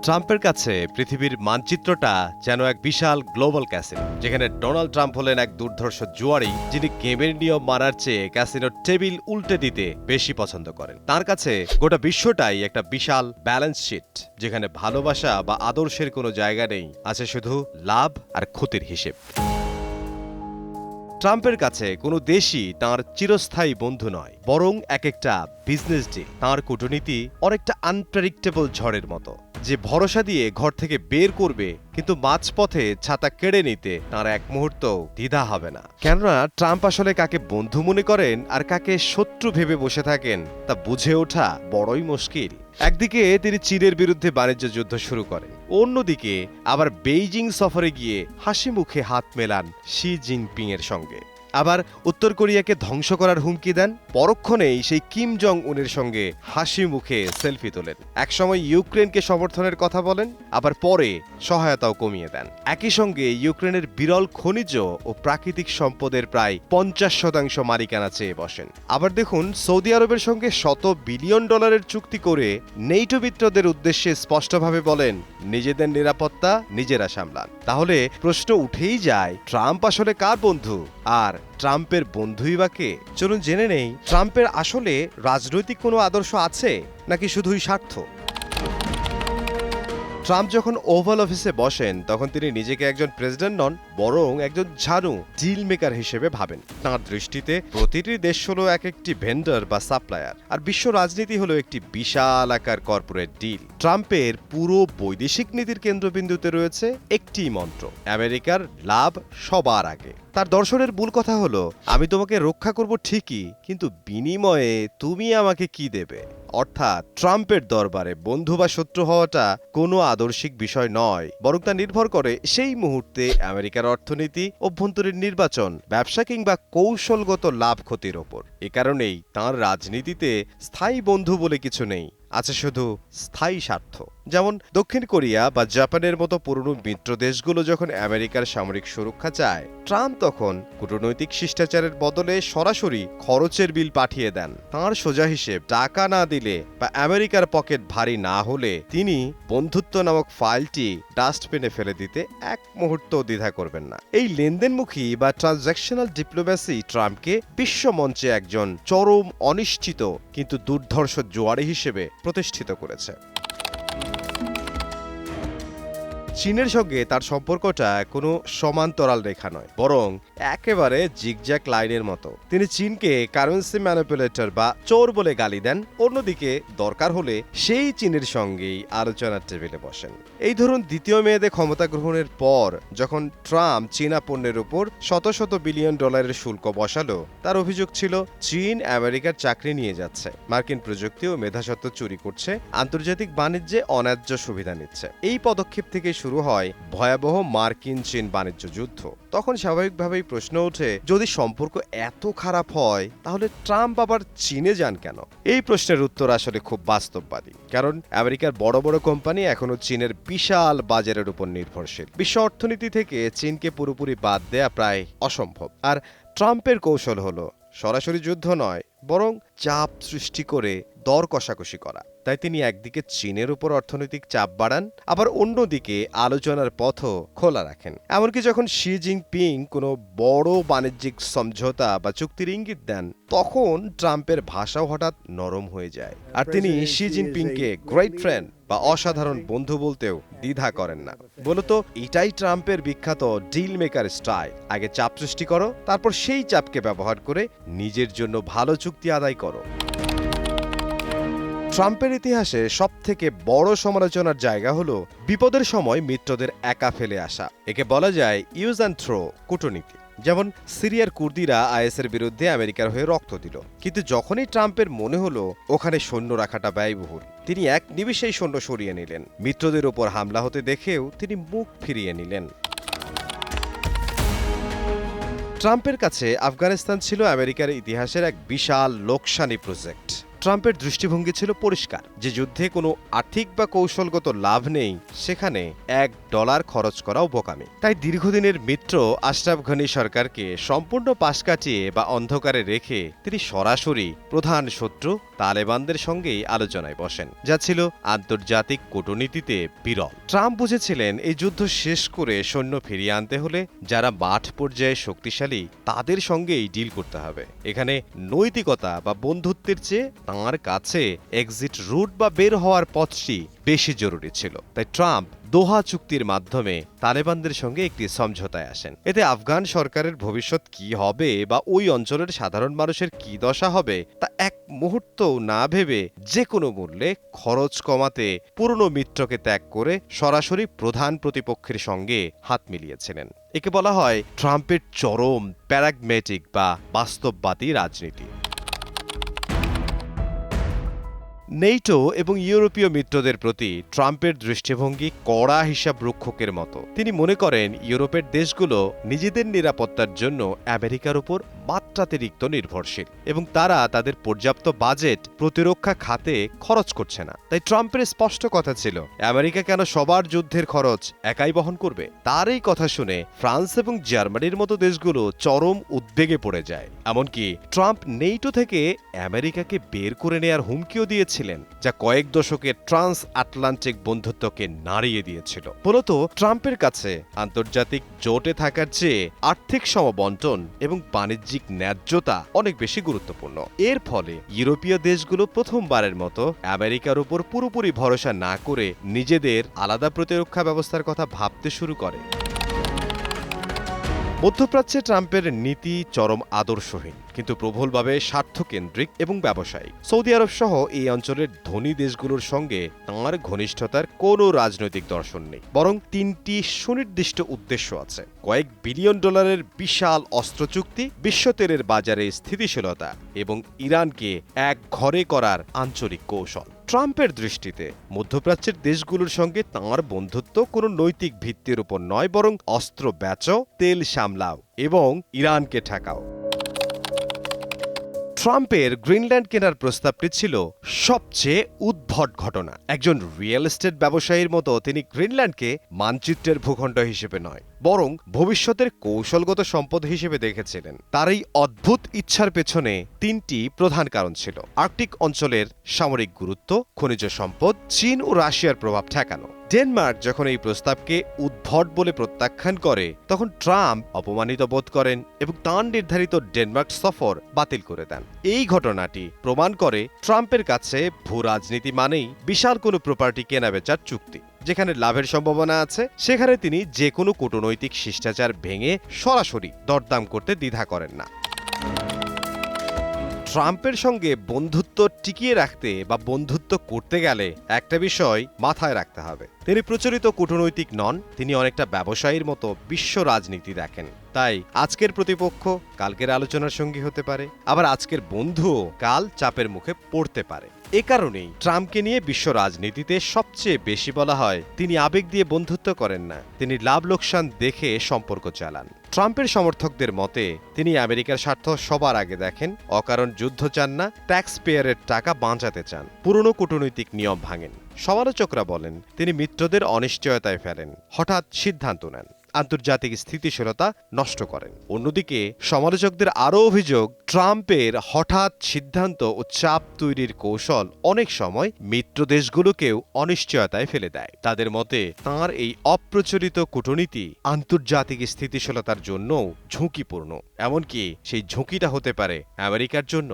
ট্রাম্পের কাছে পৃথিবীর মানচিত্রটা যেন এক বিশাল গ্লোবাল ক্যাসিনো, যেখানে ডোনাল্ড ট্রাম্প হলেন এক দুর্ধর্ষ জুয়ারি যিনি গেমের নিয়ম মানার চেয়ে ক্যাসিনোর টেবিল উল্টে দিতে বেশি পছন্দ করেন। তার কাছে গোটা বিশ্বটাই একটা বিশাল ব্যালেন্স শিট, যেখানে ভালোবাসা বা আদর্শের কোনো জায়গা নেই, আছে শুধু লাভ আর ক্ষতির হিসেব। ট্রাম্পের কাছে কোনো দেশই তাঁর চিরস্থায়ী বন্ধু নয়, বরং এক একটা বিজনেস ডিল। তাঁর কূটনীতি অনেকটা আনপ্রেডিক্টেবল ঝড়ের মতো, যে ভরসা দিয়ে ঘর থেকে বের করবে কিন্তু মাঝপথে ছাতা কেড়ে নিতে তাঁর এক মুহূর্ত দ্বিধা হবে না। কেননা ট্রাম্প আসলে কাকে বন্ধু মনে করেন আর কাকে শত্রু ভেবে বসে থাকেন তা বুঝে ওঠা বড়ই মুশকিল। একদিকে তিনি চীনের বিরুদ্ধে বাণিজ্য যুদ্ধ শুরু করেন, অন্যদিকে আবার বেইজিং সফরে গিয়ে হাসি মুখে হাত মেলান শি জিনপিং এর সঙ্গে। আবার উত্তর কোরিয়াকে ধ্বংস করার হুমকি দেন, পরক্ষণেই সেই কিম জং উনের সঙ্গে হাসি মুখে সেলফি তোলেন। একসময় ইউক্রেনকে সমর্থনের কথা বলেন, আবার পরে সহায়তাও কমিয়ে দেন। একই সঙ্গে ইউক্রেনের বিরল খনিজ ও প্রাকৃতিক সম্পদের প্রায় 50% মালিকানা চেয়ে বসেন। আবার দেখুন, সৌদি আরবের সঙ্গে $100 বিলিয়ন চুক্তি করে নেটো মিত্রদের উদ্দেশ্যে স্পষ্টভাবে বলেন, নিজেদের নিরাপত্তা নিজেরা সামলান। তাহলে প্রশ্ন উঠেই যায়, ট্রাম্প আসলে কার বন্ধু আর ট্রাম্পের বন্ধুই বা কে? চলুন জেনে নেই, ট্রাম্পের আসলে রাজনৈতিক কোনো আদর্শ আছে নাকি শুধুই স্বার্থ। ট্রাম্প যখন ওভাল অফিসে বসেন তখন তিনি নিজেকে একজন প্রেসিডেন্ট নন, বরং একজন ঝানু ডিল মেকার হিসেবে ভাবেন। তাঁর দৃষ্টিতে প্রতিটি দেশ হলো এক একটি ভেন্ডর বা সাপ্লায়ার, আর বিশ্ব রাজনীতি হলো একটি বিশাল আকার কর্পোরেট ডিল। ট্রাম্পের পুরো বৈদেশিক নীতির কেন্দ্রবিন্দুতে রয়েছে একটি মন্ত্র, আমেরিকার লাভ সবার আগে। তার দর্শনের মূল কথা হলো, আমি তোমাকে রক্ষা করব ঠিকই, কিন্তু বিনিময়ে তুমি আমাকে কি দেবে। অর্থাৎ ট্রাম্পের দরবারে বন্ধু বা শত্রু হওয়াটা কোনো আদর্শিক বিষয় নয়, বরং তা নির্ভর করে সেই মুহূর্তে আমেরিকার অর্থনীতি, অভ্যন্তরীণ নির্বাচন, ব্যবসা কিংবা কৌশলগত লাভ ক্ষতির ওপর। এ কারণেই তাঁর রাজনীতিতে স্থায়ী বন্ধু বলে কিছু নেই, আছে শুধু স্থায়ী স্বার্থ। যেমন দক্ষিণ কোরিয়া বা জাপানের মতো পুরনো মিত্র দেশগুলো যখন আমেরিকার সামরিক সুরক্ষা চায়, ট্রাম্প তখন কূটনৈতিক শিষ্টাচারের বদলে সরাসরি খরচের বিল পাঠিয়ে দেন। তাঁর সোজা হিসেব, টাকা না দিলে বা আমেরিকার পকেট ভারী না হলে তিনি বন্ধুত্ব নামক ফাইলটি ডাস্টবিনে ফেলে দিতে এক মুহূর্ত দ্বিধা করবেন না। এই লেনদেনমুখী বা ট্রানজ্যাকশনাল ডিপ্লোম্যাসি ট্রাম্পকে বিশ্বমঞ্চে একজন চরম অনিশ্চিত কিন্তু দুর্ধর্ষ জোয়ারি হিসেবে প্রতিষ্ঠিত করেছে। চীনের সঙ্গে তার সম্পর্কটা কোনো সমান্তরাল রেখা নয়, বরং একেবারে জিগজ্যাগ লাইনের মতো। তিনি চীনকে কারেন্সি ম্যানিপুলেটর বা চোর বলে গালি দেন, অন্যদিকে দরকার হলে সেই চীনের সঙ্গেই আলোচনার টেবিলে বসেন। এই ধরুন, দ্বিতীয় মেয়াদে ক্ষমতা গ্রহণের পর যখন ট্রাম্প চীনা পণ্যের উপর $শত বিলিয়ন শুল্ক বসালো, তার অভিযোগ ছিল চীন আমেরিকার চাকরি নিয়ে যাচ্ছে, মার্কিন প্রযুক্তি ও মেধাস্বত্ব চুরি করছে, আন্তর্জাতিক বাণিজ্যে অন্যায্য সুবিধা নিচ্ছে। এই পদক্ষেপ থেকে শুরু হয় ভয়াবহ মার্কিন চীন বাণিজ্য যুদ্ধ। তখন স্বাভাবিকভাবেই প্রশ্ন ওঠে, যদি সম্পর্ক এত খারাপ হয় তাহলে ট্রাম্প আবার চীনে যান কেন? এই প্রশ্নের উত্তর আসলে খুব বাস্তববাদী, কারণ আমেরিকার বড় বড় কোম্পানি এখনো চীনের বিশাল বাজারের উপর নির্ভরশীল। বিশ্ব অর্থনীতি থেকে চীনকে পুরোপুরি বাদ দেয়া প্রায় অসম্ভব। আর ট্রাম্পের কৌশল হলো সরাসরি যুদ্ধ নয়, বরং চাপ সৃষ্টি করে দর কষাকষি করা। তাই তিনি একদিকে চীনের উপর অর্থনৈতিক চাপ বাড়ান, আবার অন্যদিকে আলোচনার পথও খোলা রাখেন। এমনকি যখন শি জিনপিং কোনো বড় বাণিজ্যিক সমঝোতা বা চুক্তির ইঙ্গিত দেন, তখন ট্রাম্পের ভাষাও হঠাৎ নরম হয়ে যায়। আর তিনি শি জিনপিংকে গ্রেট ফ্রেন্ড বা অসাধারণ বন্ধু বলতেও দ্বিধা করেন না। মূলত এটাই ট্রাম্পের বিখ্যাত ডিল মেকার স্টাইল। আগে চাপ সৃষ্টি করো, তারপর সেই চাপকে ব্যবহার করে নিজের জন্য ভালো চুক্তি আদায় করো। ট্রাম্পের ইতিহাসে সবথেকে বড় সমালোচনার জায়গা হলো বিপদের সময় মিত্রদের একা ফেলে আসা। একে বলা যায় ইউজ অ্যান্ড থ্রো কূটনীতি। যেমন সিরিয়ার কুর্দিরা আইএসের বিরুদ্ধে আমেরিকার হয়ে রক্ত দিল, কিন্তু যখনই ট্রাম্পের মনে হলো ওখানে সৈন্য রাখাটা ব্যয়বহুল, তিনি এক নিমিষেই সৈন্য সরিয়ে নিলেন। মিত্রদের ওপর হামলা হতে দেখেও তিনি মুখ ফিরিয়ে নিলেন। ট্রাম্পের কাছে আফগানিস্তান ছিল আমেরিকার ইতিহাসের এক বিশাল লোকসানি প্রজেক্ট। ট্রাম্পের দৃষ্টিভঙ্গি ছিল পরিষ্কার, যে যুদ্ধে কোনো আর্থিক বা কৌশলগত লাভ নেই সেখানে $1 খরচ করাও বোকামি। তাই দীর্ঘদিনের মিত্র আশরাফ ঘনি সরকারকে সম্পূর্ণ পাশ কাটিয়ে বা অন্ধকারে রেখে তিনি সরাসরি প্রধান শত্রু তালেবানদের সঙ্গেই আলোচনায় বসেন, যা ছিল আন্তর্জাতিক কূটনীতিতে বিরল। ট্রাম্প বুঝেছিলেন এই যুদ্ধ শেষ করে সৈন্য ফিরিয়ে আনতে হলে যারা মাঠ পর্যায়ে শক্তিশালী তাদের সঙ্গেই ডিল করতে হবে। এখানে নৈতিকতা বা বন্ধুত্বের চেয়ে তাঁর কাছে এক্সিট রুট বা বের হওয়ার পথটি বেশি জরুরি ছিল। তাই ট্রাম্প দোহা চুক্তির মাধ্যমে তালেবানদের সঙ্গে একটি সমঝোতায় আসেন। এতে আফগান সরকারের ভবিষ্যৎ কি হবে বা ওই অঞ্চলের সাধারণ মানুষের কি দশা হবে তা এক মুহূর্তও না ভেবে যে কোনো মূল্যে খরচ কমাতে পুরনো মিত্রকে ত্যাগ করে সরাসরি প্রধান প্রতিপক্ষের সঙ্গে হাত মিলিয়েছিলেন। একে বলা হয় ট্রাম্পের চরম প্যারাগম্যাটিক বা বাস্তববাদী রাজনীতি। নেটো এবং ইউরোপীয় মিত্রদের প্রতি ট্রাম্পের দৃষ্টিভঙ্গি কড়া হিসাব রক্ষকের মতো। তিনি মনে করেন ইউরোপের দেশগুলো নিজেদের নিরাপত্তার জন্য আমেরিকার উপর মাত্রাতিরিক্ত নির্ভরশীল এবং তারা তাদের পর্যাপ্ত বাজেট প্রতিরক্ষা খাতে খরচ করছে না। তাই ট্রাম্পের স্পষ্ট কথা ছিল, আমেরিকা কেন সবার যুদ্ধের খরচ একাই বহন করবে? তার এই কথা শুনে ফ্রান্স এবং জার্মানির মতো দেশগুলো চরম উদ্বেগে পড়ে যায়। এমনকি ট্রাম্প নেটো থেকে আমেরিকাকে বের করে নেয়ার হুমকিও দিয়েছিলেন, যা কয়েক দশকের ট্রান্স আটলান্টিক বন্ধুত্বকে নাড়িয়ে দিয়েছিল। মূলত ট্রাম্পের কাছে আন্তর্জাতিক জোটে থাকার চেয়ে আর্থিক সমবন্টন এবং বাণিজ্যিক ন্যায্যতা অনেক বেশি গুরুত্বপূর্ণ। এর ফলে ইউরোপীয় দেশগুলো প্রথমবারের মতো আমেরিকার উপর পুরোপুরি ভরসা না করে নিজেদের আলাদা প্রতিরক্ষা ব্যবস্থার কথা ভাবতে শুরু করে। মধ্যপ্রাচ্যে ট্রাম্পের নীতি চরম আদর্শহীন, কিন্তু প্রবলভাবে স্বার্থকেন্দ্রিক এবং ব্যবসায়িক। সৌদি আরব সহ এই অঞ্চলের ধনী দেশগুলোর সঙ্গে তাঁর ঘনিষ্ঠতার কোনো রাজনৈতিক দর্শন নেই, বরং 3টি সুনির্দিষ্ট উদ্দেশ্য আছে: কয়েক বিলিয়ন ডলারের বিশাল অস্ত্র চুক্তি, বিশ্ব তেলের বাজারে স্থিতিশীলতা এবং ইরানকে এক ঘরে করার আঞ্চলিক কৌশল। ট্রাম্পের দৃষ্টিতে মধ্যপ্রাচ্যের দেশগুলোর সঙ্গে তাঁর বন্ধুত্ব কোনো নৈতিক ভিত্তির উপর নয়, বরং অস্ত্র বেচো, তেল সামলাও এবং ইরানকে ঠেকাও। ট্রাম্পের গ্রিনল্যান্ড কেনার প্রস্তাবটি ছিল সবচেয়ে উদ্ভট ঘটনা। একজন রিয়েল এস্টেট ব্যবসায়ীর মতো তিনি গ্রিনল্যান্ডকে মানচিত্রের ভূখণ্ড হিসেবে নয়, বরং ভবিষ্যতের কৌশলগত সম্পদ হিসেবে দেখেছিলেন। তার এই অদ্ভুত ইচ্ছার পেছনে 3টি প্রধান কারণ ছিল: আর্কটিক অঞ্চলের সামরিক গুরুত্ব, খনিজ সম্পদ, চীন ও রাশিয়ার প্রভাব ঠেকানো। ডেনমার্ক যখন এই প্রস্তাবকে উদ্ভট বলে প্রত্যাখ্যান করে, তখন ট্রাম্প অপমানিত বোধ করেন এবং তাঁর নির্ধারিত ডেনমার্ক সফর বাতিল করে দেন। এই ঘটনাটি প্রমাণ করে ট্রাম্পের কাছে ভূ রাজনীতি মানেই বিশাল কোনো প্রপার্টি কেনাবেচার চুক্তি। যেখানে লাভের সম্ভাবনা আছে সেখানে তিনি যে কোনো কূটনৈতিক শিষ্টাচার ভেঙে সরাসরি দরদাম করতে দ্বিধা করেন না। ট্রাম্পের সঙ্গে বন্ধুত্ব টিকিয়ে রাখতে বা বন্ধুত্ব করতে গেলে একটা বিষয় মাথায় রাখতে হবে: তিনি প্রচলিত কূটনৈতিক নন, তিনি অনেকটা ব্যবসায়ীর মতো বিশ্ব রাজনীতি দেখেন। তাই আজকের প্রতিপক্ষ কালকের আলোচনার সঙ্গী হতে পারে, আবার আজকের বন্ধুও কাল চাপের মুখে পড়তে পারে। এ কারণেই ট্রাম্পকে নিয়ে বিশ্ব রাজনীতিতে সবচেয়ে বেশি বলা হয় তিনি আবেগ দিয়ে বন্ধুত্ব করেন না, তিনি লাভ লোকসান দেখে সম্পর্ক চালান। ট্রাম্পের সমর্থকদের মতে তিনি আমেরিকার স্বার্থ সবার আগে দেখেন, অকারণ যুদ্ধ চান না, ট্যাক্স পেয়ারের টাকা বাঁচাতে চান, পুরনো কূটনৈতিক নিয়ম ভাঙেন। সমালোচকরা বলেন তিনি মিত্রদের অনিশ্চয়তায় ফেলেন, হঠাৎ সিদ্ধান্ত নেন, আন্তর্জাতিক স্থিতিশীলতা নষ্ট করেন। অন্যদিকে সমালোচকদের আরও অভিযোগ, ট্রাম্পের হঠাৎ সিদ্ধান্ত ও চাপ তৈরির কৌশল অনেক সময় মিত্র দেশগুলোকেও অনিশ্চয়তায় ফেলে দেয়। তাদের মতে তাঁর এই অপ্রচলিত কূটনীতি আন্তর্জাতিক স্থিতিশীলতার জন্যও ঝুঁকিপূর্ণ, এমনকি সেই ঝুঁকিটা হতে পারে আমেরিকার জন্য।